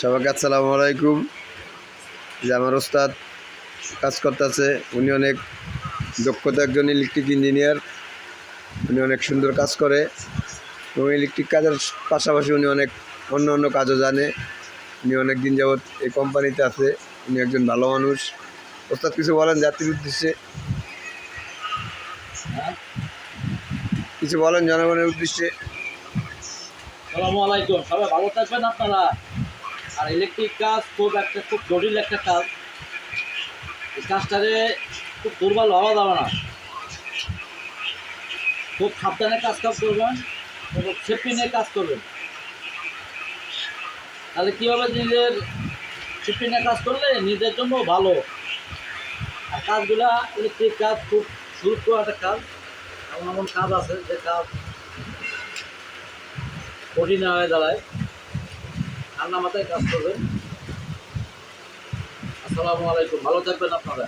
সবাইকে আসসালামু আলাইকুম। যে আমার ওস্তাদ কাজ করতেছে, উনি অনেক দক্ষতা একজন ইলেকট্রিক ইঞ্জিনিয়ার। উনি অনেক সুন্দর কাজ করে এবং ইলেকট্রিক কাজের পাশাপাশি উনি অনেক অন্য অন্য কাজও জানে। উনি অনেক দিন যাবৎ এই কোম্পানিতে আছে। উনি একজন ভালো মানুষ। ওস্তাদ কিছু বলেন যাত্রীর উদ্দেশ্যে, কিছু বলেন জনগণের উদ্দেশ্যে। আসসালামু আলাইকুম, সবাই ভালো থাকবেন আপনারা। আর ইলেকট্রিক কাজ খুব জটিল একটা কাজ। এই কাজটারে খুব দুর্বল হওয়া যাবে না। খুব সাবধানে কাজ করবেন এবং সেফটি নিয়ে কাজ করবেন। তাহলে কী হবে, নিজের সেফটি নিয়ে কাজ করলে নিজের জন্য ভালো। আর কাজগুলা ইলেকট্রিক কাজ খুব সুরক্ষ একটা কাজ। এমন এমন কাজ আছে যে কাজ কঠিন হয়ে দাঁড়ায়। ঠান্ডা মাথায় কাজ করবেন। আসসালামু আলাইকুম, ভালো থাকবেন আপনারা।